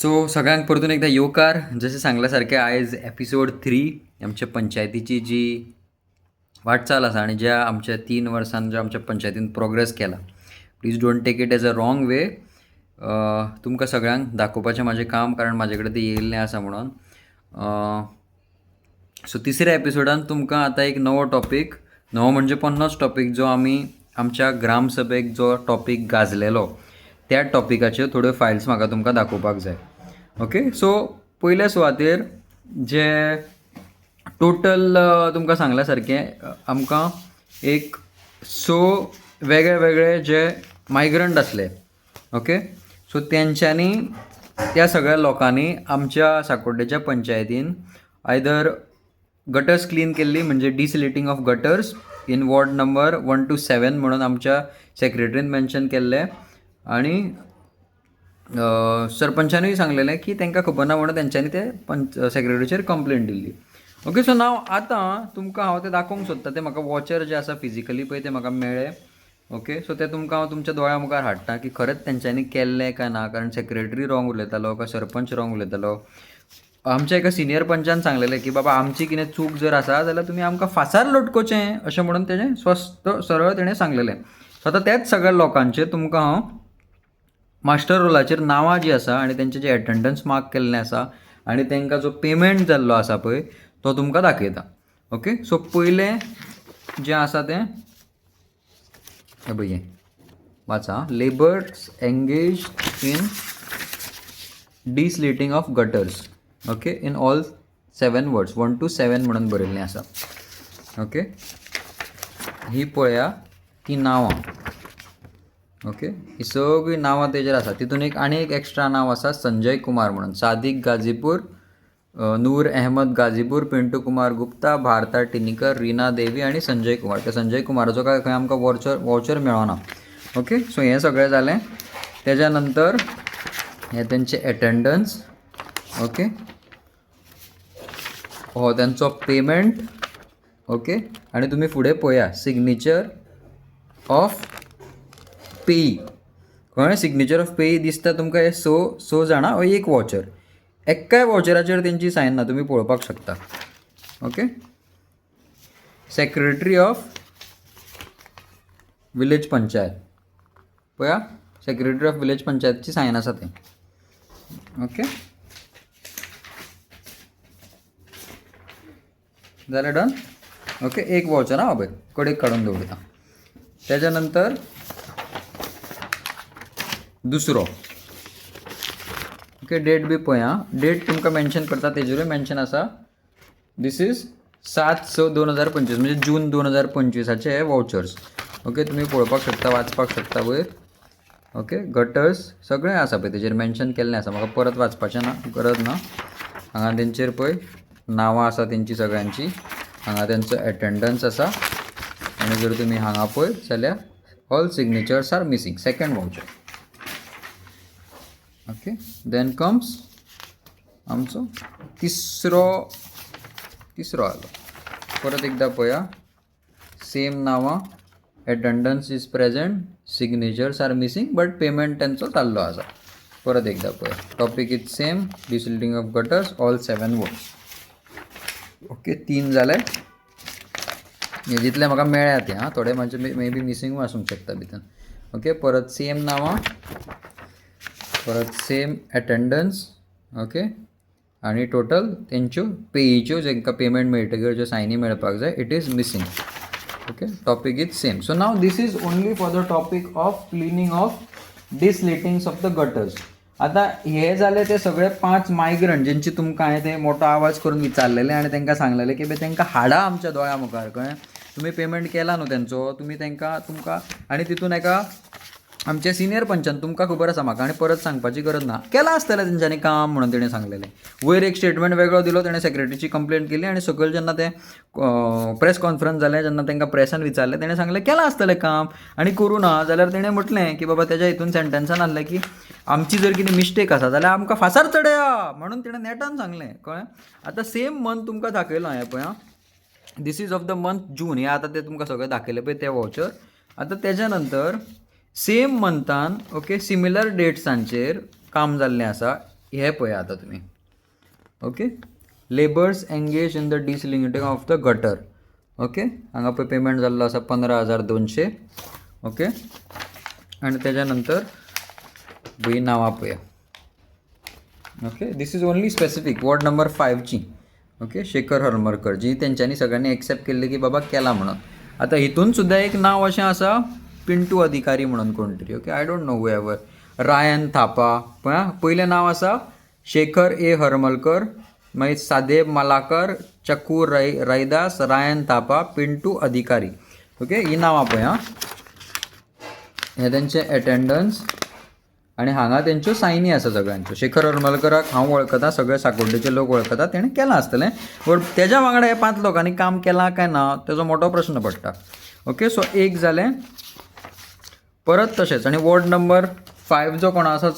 So सगळ्यांक परतून एकदा येवकार. जशें सांगल्या सारकें आयज एपिसोड 3 आमच्या पंचायतीची जी वाटचाल आसा आनी ज्या आमच्या 3 वर्सान ज्या आमच्या पंचायतीन प्रोग्रेस केला. Please don't take it as a wrong way. तुमकां सगळ्यांक दाखोवपाचें म्हाजें काम, कारण म्हाजे कडेन तें येयल्लें आसा म्हणून. सो तिसऱ्या एपिसोडान तुमकां आतां एक नवो टॉपीक, नवो म्हणजे पन्नोच टॉपीक, जो आमी आमच्या ग्रामसभेक जो टॉपीक गाजलेलो त्या टॉपिकाच्यो थोड्यो फायल्स म्हाका तुमकां दाखोवपाक जाय. ओके, सो पयल्या सुवातेर जे टोटल तुमकां सांगल्या सारकें आमकां एक वेगळे वेगळे जे मायग्रंट आसले. ओके, सो तेंच्यांनी त्या सगळ्या लोकांनी आमच्या साकोड्डेच्या पंचायतीन आयदर गटर्स क्लीन केल्ली, म्हणजे desilting of gutters in ward number 1 to 7 म्हणून आमच्या सेक्रेटरीन मेन्शन केल्लें. आनी सरपंचानूय सांगलेलें की तांकां खबर ना म्हणून तेंच्यांनी ते सेक्रेटरीचेर कंप्लेंट दिल्ली. ओके, सो नाव आतां तुमकां हांव तें दाखोवंक सोदता. ते म्हाका वॉचर जे आसा फिजिकली पळय ते म्हाका मेळ्ळे. ओके, सो ते तुमकां हांव तुमच्या दोळ्या मुखार हाडटा की खरेंच तेंच्यांनी केल्लें काय ना, कारण सेक्रेटरी रॉंग उलयतालो काय सरपंच रॉंग उलयतालो. आमच्या एका सिनियर पंचान सांगलेलें की बाबा आमची कितें चूक जर आसा जाल्यार तुमी आमकां फासार लटकोवचें, अशें म्हणून तेणें स्वस्थ सरळ तेणें सांगलेलें. सो आतां त्याच सगळ्या लोकांचेर तुमकां हांव मास्टर रोलाचेर नांवां जीं आसा आनी तेंचें जें एटेंडन्स मार्क केल्लें आसा आनी तांकां जो पेमेंट जाल्लो आसा पळय तो तुमकां दाखयता. ओके, सो पयलें जें आसा तें हें पळय, वाचा. Labours engage in desilting of gutters. Okay, in all 7 wards, 1 to 7 म्हणून बरयल्लें आसा. ओके, ही पळया ती नांवां. ओके, ही सगळीं नांवां तेजेर आसा. तितून आनी एक एक्स्ट्रा नांव आसा संजय कुमार म्हणून. सादिक गाजीपूर, नूर अहमद गाजीपूर, पिंटू कुमार गुप्ता, भारता टिनीकर, रीना देवी आनी संजय कुमार. त्या संजय कुमाराचो काय खंय आमकां वॉचर मेळना. ओके, सो हें सगळें जालें. तेज्या नंतर हें तेंचें एटेंडन्स. ओके, हो तेंचो पेमेंट. ओके, आनी तुमी फुडें पळया सिग्नेचर ऑफ पेई. कळ्ळें, सिग्नेचर ऑफ पेई दिसता तुमकां. हे स जाणां हो एक वॉचर. एक्काय वॉचराचेर तेंची सायन ना, तुमी पळोवपाक शकता. Okay, secretary of village panchayat पळया, सेक्रेटरी ऑफ विलेज पंचायतची सायन आसा थंय. ओके, जालें, डन. ओके, एक वॉचर हांव पळय कडेक काडून दवरता. तेज्या नंतर दुसरो. ओके, डेट बी पळय आं. डेट तुमकां मेन्शन करता तेजेरूय मेन्शन आसा. दीस इज 7/6/2025, म्हणजे जून 2025 हे वॉचर्स. ओके, तुमी पळोवपाक शकता, वाचपाक शकता वयर. ओके, गटर्स सगळें आसा पळय तेजेर मेन्शन केल्लें आसा. म्हाका परत वाचपाचें ना, गरज ना. हांगा तेंचेर पळय नांवां आसा तेंची सगळ्यांची. हांगा तेंचो एटेंडन्स आसा. आनी जर तुमी हांगा पळय जाल्यार all signatures are missing. Second voucher. Okay, then comes आमचो तिसरो आलो. परत एकदा पळया, सेम नांवां, attendance is present, signatures are missing, but payment तेंचो जाल्लो आसा. परत एकदा पळया, topic is same, desilting of gutters, all 7 wards. Okay, 3 जाले. हे जितले म्हाका मेळ्ळ्या ते हां, थोडे म्हाजे मे बी मिसींगूय आसूंक शकता भितर. ओके, परत सेम नांवां, परत सेम एटेंडन्स. ओके, आनी टोटल तेंच्यो पेईच्यो जेंकां पेमेंट मेळटकीर ज्यो सायनी मेळपाक जाय, it is missing. Okay, topic is same. So now this is only for the topic of cleaning of desiltings of the gutters. आतां हे जाले ते सगळे 5 मायग्रंट जेंची तुमकां हांवें ते मोठो आवाज करून विचारलेले आनी तांकां सांगलेलें की तांकां हाडा आमच्या दोळ्या मुखार. कळ्ळें, तुमी पेमेंट केला न्हू तेंचो, तुमी तुमकां आनी तितून एका आमच्या सिनियर पंचान, तुमकां खबर आसा म्हाका आनी परत सांगपाची गरज ना, केलां आसतलें तेंच्यांनी काम म्हणून तेणें सांगलेलें. वयर एक स्टेटमेंट वेगळो दिलो, तेणें सेक्रेटरीची कंप्लेंट केली आनी सकयल जेन्ना ते प्रेस कॉन्फरन्स जालें, जेन्ना तांकां प्रेसान विचारलें, तेणें सांगलें केलां आसतलें काम आनी करूं ना. जाल्यार तेणें म्हटलें की बाबा तेज्या हितून सेंटेन्सान आहलें की आमची जर कितें मिस्टेक आसा जाल्यार आमकां फासार चडया म्हणून तेणें नेटान सांगलें. कळ्ळें, आतां सेम मंथ तुमकां दाखयलो हांवें पळय आं. This is of the month June. हे आतां ते तुमकां सगळें दाखयलें पळय ते वॉचर. आतां तेज्या नंतर सेम मंथान ओके सिमिलर डेट्सांचेर काम जाल्लें आसा. हे पळया आता तुम्ही. Okay, labours engage in the desilting of the gutter. Okay, हांगा पळय पेमेंट जाल्लो आसा 15,200. ओके, आणि त्याच्यानंतर ही नावां पळया. Okay, this is only specific ward number 5ची. ओके, शेखर हरमलकर जी त्यांच्यानी सगळ्यांनी एक्सेप्ट केल्ली की बाबा केला म्हणून. आता हितून सुद्धा एक नाव अशें आसा पिंटू अधिकारी म्हणून कोण तरी. Okay, I don't know who ever. रायन थापा पळय, पयलें नाव आसा शेखर ए हरमलकर, मागीर सादेब मलाकर, चकू रैदास, रायन थापा, पिंटू अधिकारी. ओके, ही नांवां पळय. हे तेंचे एटेंडन्स आणि हांगा तेंच्यो सायनी आसा सगळ्यांच्यो. शेखर हरमलकराक हांव वळखता, सगळे साकोड्डेचे लोक वळखता, तेणें केलां आसतलें. बट तेज्या वांगडा हे 5 लोकांनी काम केलां काय ना तेजो मोठो प्रश्न पडटा. ओके, सो एक जालें. परत तशेंच आणि वॉर्ड नंबर 5 जो कोण आसा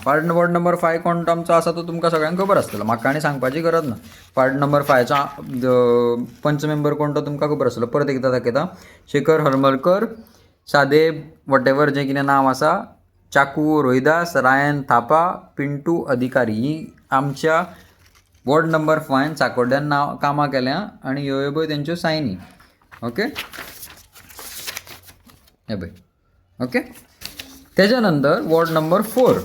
वॉर्ड नंबर 5 कोण आमचो आसा तो तुमकां सगळ्यांक खबर आसतलो, म्हाका आनी सांगपाची गरज ना. वॉर्ड नंबर 5चो पंच मेंबर कोण तो तुमकां खबर आसतलो. परत एकदां दाखयता. शेखर हरमलकर, सादेब वॉट एवर जें कितें नांव आसा, चाकू रोहिदास, रायन थापा, पिंटू अधिकारी, ही आमच्या वॉर्ड नंबर 5 साकोड्ड्यान नांव कामां केल्या आनी ह्यो पळय तेंच्यो सायनी. ओके, हे पळय. ओके, तेज्या नंतर वॉर्ड नंबर 4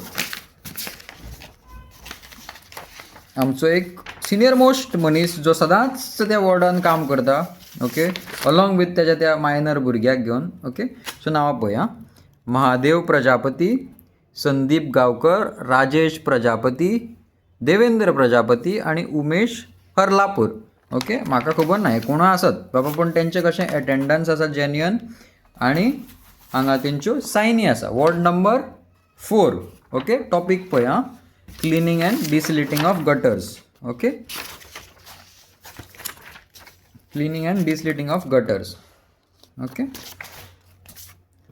आमचो एक सिनियर मोस्ट मनीस जो सदांच त्या वॉर्डान काम करता. ओके, अलॉंग विथ तेज्या त्या मायनर भुरग्याक घेवन. ओके, सो नांवां पळया. महादेव प्रजापती, संदीप गांवकर, राजेश प्रजापती, देवेंद्र प्रजापती आणि उमेश हर्लापूर. ओके, म्हाका खबर ना हे कोण आसत बाबा, पण तेंचे कशें एटेंडन्स आसा जेन्युअन आणि हांगा तेंच्यो सायनी आसा. Ward number 4. ओके, टॉपीक पळया. Cleaning and desilting of gutters. Okay, cleaning and desilting of gutters. Okay,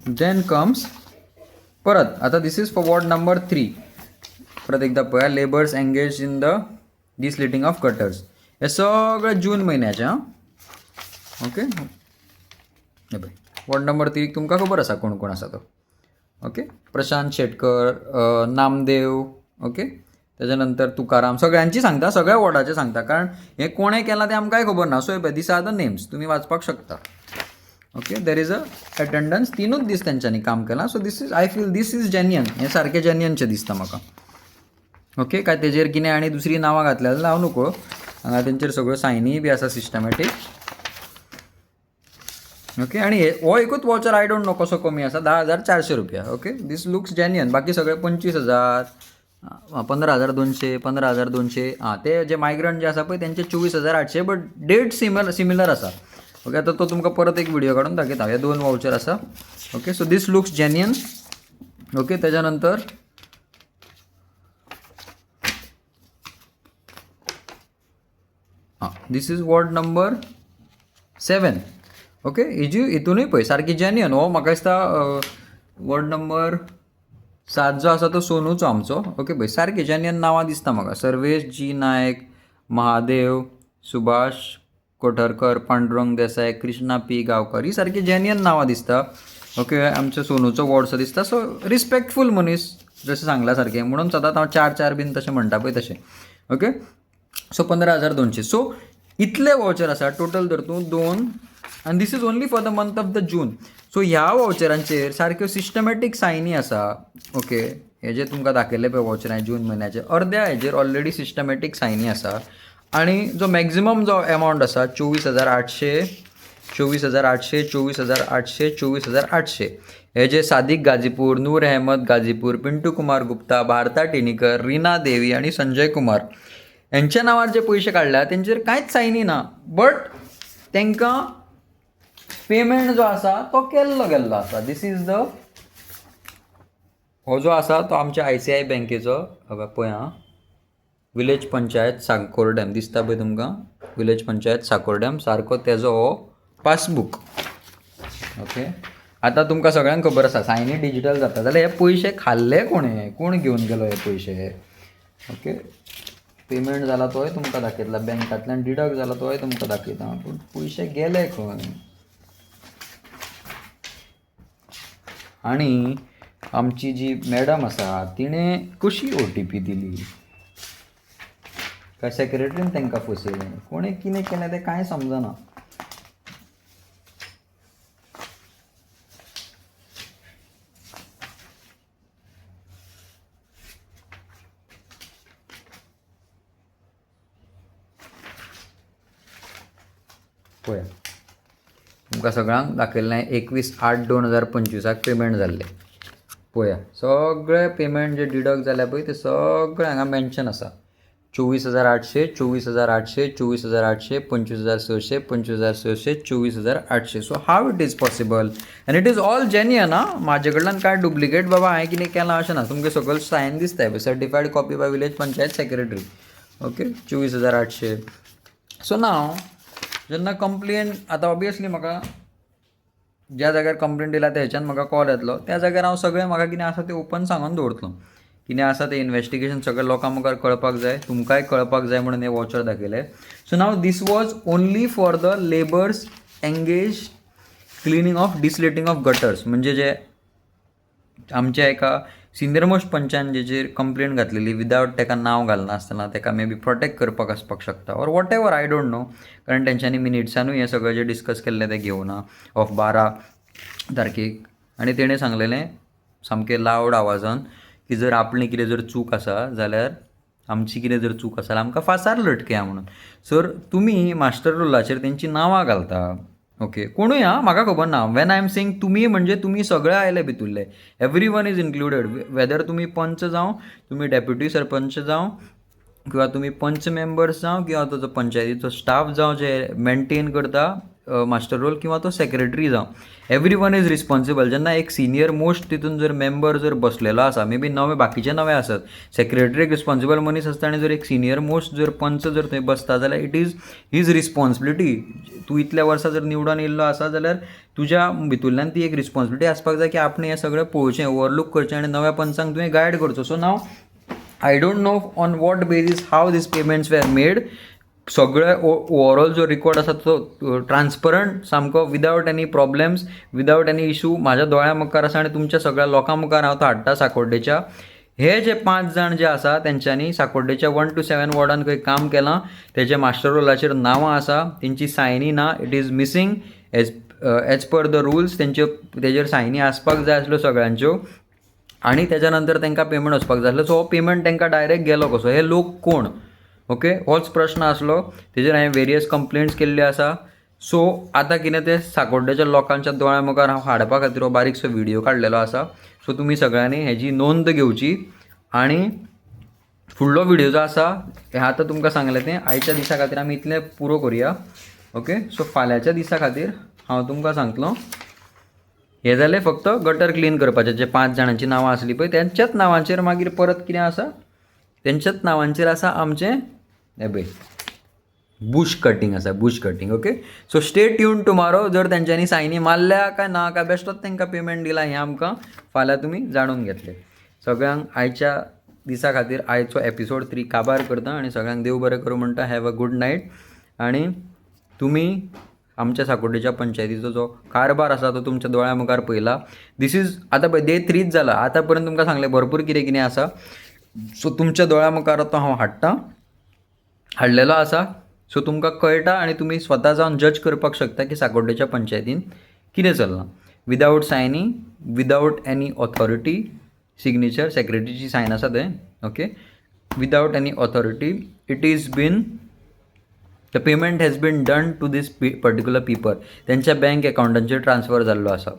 then comes परत आता this is for ward number 3. परत एकदा पळया. Labours engage in the desilting of gutters. हे सगळें जून म्हयन्याचें. ओके, हे पळय. वॉर्ड नंबर 3 तुमकां खबर आसा कोण कोण आसा तो. ओके, प्रशांत शेटकर, नामदेव. ओके, तेज्या नंतर तुकाराम. सगळ्यांची सांगता, सगळ्या वॉर्डाचे सांगता, कारण हे कोणें केलां तें आमकांय खबर ना. So these are the names, तुमी वाचपाक शकता. ओके, देर इज अ एटेंडन्स 3 दीस तेंच्यांनी काम केलां. So this is, I feel this is genuine. हें सारकें जेन्युअनचें दिसता म्हाका. ओके, काय तेजेर कितें आनी दुसरी नांवां घातल्या जाल्यार हांव नकळो. हांगा तेंचेर सगळ्यो सायनी बी आसा सिस्टमॅटीक. ओके, आणि हो एकूच वॉचर आय डोंट नो कसो कमी आसा, 10,400 रुपया. ओके, दीस लुक्स जेन्युअन. बाकी सगळे 25,000, 15,200, 15,200. ते जे मायग्रंट जे आसा पळय तेंचे 24,800. बट डेट सिमिलर आसा. ओके, आता तो तुमकां परत एक व्हिडिओ काडून दाखयता. हे 2 वाउचर आसा. Okay, so this looks genuine. Okay, तेज्या नंतर this is ward number 7. Okay, हिजी हितूनय पळय सारकी जेन्युअन. हो म्हाका दिसता वॉर्ड नंबर 7 जो आसा तो सोनूचो आमचो. ओके, पळय सारकी जेन्युअन नांवां दिसता म्हाका. सर्वेश जी नायक, महादेव, सुभाष कोठरकर, पांडुरंग देसाय, कृष्णा पी गांवकर, ही सारकी जेन्युअन नांवां दिसता. ओके, आमच्या सोनूचो वॉर्डसो दिसता. सो रिस्पेक्टफूल मनीस जशें सांगला सारकें, म्हणून सदांच हांव 4-4 बीन तशें म्हणटा पळय तशें. Okay, so 15,200. सो इतले वाउचर आसा टोटल धर तूं 2. आनी this is only for the month of the June. So ह्या वाउचरांचेर सारक्यो सिस्टमॅटीक सायनी आसा. ओके, हे जे तुमकां दाखयले पळय वाउचर हांवें जून म्हयन्याचे, अर्द्या हेजेर ऑलरेडी सिस्टमॅटीक सायनी आसा. आणि जो मॅक्झिमम जो एमावंट आसा 24,800, 24,800, 24,800, 24,800. हे जे सादिक गाजीपूर, नूर अहमद गाजीपूर, पिंटू कुमार गुप्ता, भारता टेनीकर, रीना देवी आणि संजय कुमार यांच्या नांवार जे पयशे काडल्या तेंचेर कांयच सायनी ना. बट तांकां पेमेंट जो आसा तो गेल्लो आसा. दीस इज द, हो जो आसा तो आमच्या ICICI बँकेचो. पळय विलेज पंचायत साकोर्डेम दिसता पळय तुमकां. विलेज पंचायत साकोर्डेम सारको तेजो हो पासबूक. ओके, आतां तुमकां सगळ्यांक खबर आसा सायनी डिजिटल जाता जाल्यार हे पयशे खाल्ले कोणें, कोण घेवन गेलो हे पयशे. ओके, पेमेंट जाला तोय तुमकां दाखयतला, बँकांतल्यान डिडक्ट जाला तोय तुमकां दाखयता, पूण पयशे गेले खंय. आणि आमची जी मॅडम आसा तिणे कशी OTP दिली, काय सेक्रेटरीन तांकां फसयलें, कोणें कितें केलें तें कांय समजना. पळया तुमकां सगळ्यांक दाखयलें 21/8/2025 पेमेंट जाल्लें. पळया सगळे पेमेंट जे डिडक्ट जाल्या पळय ते सगळे हांगा मेन्शन आसा. 24,800, 24,800, 24,800, 25,600, 25,600, 24,800. So how it is possible and it is all genuine. म्हाजे कडल्यान काय डुप्लिकेट बाबा हांवें कितें केलां अशें ना. तुमकां सकयल सायन दिसताय पळय, certified copy by village panchayat secretary. Okay 24,800. So now जेन्ना कंप्लेन आतां ऑबियसली म्हाका ज्या जाग्यार कंप्लेन दिला त्या हेच्यान म्हाका कॉल येतलो, त्या जाग्यार हांव सगळें म्हाका कितें आसा तें ओपन सांगून दवरतलो. कितें आसा तें इन्व्हेस्टिगेशन सगळें लोकां मुखार कळपाक जाय, तुमकांय कळपाक जाय म्हणून हे वॉचर दाखयले. So now this was only for the labours engage cleaning of desilting of gutters. म्हणजे जे आमच्या एका सिनियर मोस्ट पंचान जेचेर कंप्लेंट घातलेली विदावट ताका नांव घालनासतना, ताका मे बी प्रोटेक्ट करपाक आसपाक शकता or what ever, I don't no. कारण तेंच्यांनी मिनिट्सानूय हें सगळें जें डिस्कस केल्लें तें घेवना ऑफ 12 तारखेक. आनी तेणें सांगलेलें सामकें लावड आवाजान की जर आपली कितें जर चूक आसा जाल्यार आमची कितें जर चूक आसा जाल्यार आमकां फासार लटकया म्हणून. सर तुमी मास्टर रोलाचेर तेंची नांवां घालता. ओके कोणूय म्हाका खबर ना. वेन आय एम सेईंग तुमी म्हणजे तुमी सगळे आयले भितुरले, every one is included. Whether तुमी पंच जावं, तुमी डेप्युटी सरपंच जावं, किंवा तुमी पंच मेंबर्स जावं, किंवा तो पंचायतीचो स्टाफ जावं जे मेंटेन करता मास्टर रोल, किंवा तो सेक्रेटरी जावं, एवरी वन इज रिस्पॉन्सिबल. जेन्ना एक सिनियर मोस्ट तितून जर मेंबर जर बसलेलो आसा, मे बी नवे बाकीचे नवे आसत, सेक्रेटरी एक रिस्पॉन्सिबल मनीस आसता, आनी जर एक सिनियर मोस्ट जर पंच जर थंय बसता जाल्यार इट इज हीज रिस्पॉन्सिबिलिटी. तूं इतल्या वर्सां जर निवडून येयल्लो आसा जाल्यार तुज्या भितूरल्यान ती एक रिस्पॉन्सिबिलिटी आसपाक जाय की आपण हें सगळें पळोवचें, ओवरलूक करचें आनी नव्या पंचांक तुवें गायड करचो. So now I don't know on what basis have these payments were made. सगळे ओवरऑल जो रिकॉर्ड आसा तो ट्रान्सपरंट सामको, without any problems, without any issue म्हाज्या दोळ्या मुखार आसा. आनी तुमच्या सगळ्या लोकां मुखार हांव तो हाडटा साकोड्डेच्या. हे जे 5 जाण जे आसा तेंच्यांनी साकोड्डेच्या 1 to 7 वॉर्डान खंय काम केलां, तेजे मास्टर रोलाचेर नांवां आसा, तेंची सायनी ना, it is missing as per the rules. तेजेर सायनी आसपाक जाय आसल्यो सगळ्यांच्यो, आनी तेच्या नंतर तांकां पेमेंट वचपाक जाय आसलो. सो हो पेमेंट तांकां डायरेक्ट गेलो कसो, हे लोक कोण? ओके होच प्रश्न आसलो. तेजेर हांवें वेरियस कंप्लेंट्स केल्ल्यो आसा. सो आतां कितें तें साकोड्डेच्या लोकांच्या दोळ्या मुखार हांव हाडपा खातीर हो बारीकसो व्हिडिओ काडलेलो आसा. सो तुमी सगळ्यांनी हेजी नोंद घेवची. आनी फुडलो व्हिडिओ जो आसा हें आतां तुमकां सांगलें तें आयच्या दिसा खातीर आमी इतलें पुरो करुया. ओके सो फाल्यांच्या दिसा खातीर हांव तुमकां सांगतलो. हे जालें फक्त गटर क्लीन करपाचें. जे 5 जाणांची नांवां आसलीं पळय तेंच्याच नांवांचेर मागीर परत कितें आसा, तेंच्याच नांवांचेर आसा आमचें हें पळय बुश कटींग आसा, Bush cutting. Okay so stay tune tomorrow. जर तेंच्यांनी सायनी मारल्या काय ना काय बेश्टोच तांकां पेमेंट दिला हें आमकां फाल्यां तुमी जाणून घेतले. सगळ्यांक आयच्या दिसा खातीर आयचो एपिसोड 3 काबार करता आनी सगळ्यांक देव बरें करूं म्हणटा. Have a good night. आनी तुमी आमच्या साकोड्डेच्या पंचायतीचो जो कारभार आसा तो तुमच्या दोळ्या मुखार पयला. दीस इज आतां पळय डे 3च जाला. आतां पर्यंत तुमकां सांगलें भरपूर कितें कितें आसा. सो तुमच्या दोळ्या मुखार तो हांव हाडलेलो आसा. सो तुमकां कळटा आनी तुमी स्वता जावन जज करपाक शकता की साकोड्डेच्या पंचायतीन कितें चल्लां. विदावट सायनी, विदावट एनी ऑथॉरिटी, सिग्नेचर सेक्रेटरीची सायन आसा थंय. Okay without any authority it is been the payment has been done to this particular people. तेंच्या बँक अकावंटांचेर ट्रान्सफर जाल्लो आसा.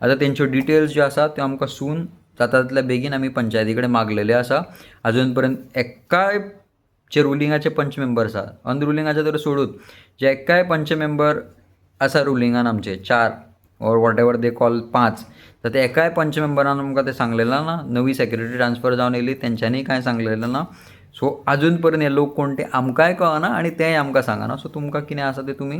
आतां तेंच्यो डिटेल्स ज्यो आसा त्यो आमकां सून जाता तितल्या बेगीन आमी पंचायती कडेन मागलेले आसा. आजून पर्यंत एक्काय जे रुलिंगाचे पंच मेंबर आसा, अनरुलिंगाचे तर सोडूच, जे एक्काय पंच मेंबर आसा रुलिंगान आमचे 4 or what ever they call 5, तर ते एकाय पंच मेंबरान आमकां ते सांगलेलं ना. नवी सेक्रेटरी ट्रान्सफर जावन येयली तेंच्यांनी कांय सांगलेलं ना. सो आजून पर्यंत हे लोक कोण ते आमकांय कळना आनी तेंय आमकां सांगना. सो तुमकां कितें आसा तें तुमी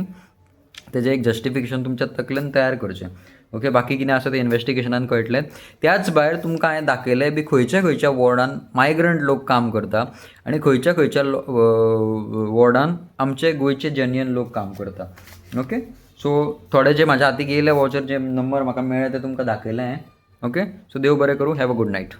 तेजें एक जस्टिफिकेशन तुमच्या तकलेन तयार करचें. ओके बाकी कितें आसा तें इन्व्हेस्टिगेशनान कळटलें. त्याच भायर तुमकां हांवें दाखयलें बी खंयच्या वॉर्डान मायग्रंट लोक काम करता आनी खंयच्या वॉर्डान आमचे गोंयचे जेन्युइन लोक काम करता. ओके सो थोडे जे म्हाज्या हातीक येयले वॉचर जे नंबर म्हाका मेळ्ळे ते तुमकां दाखयले. ओके. सो देव बरें करूं. Have a good night.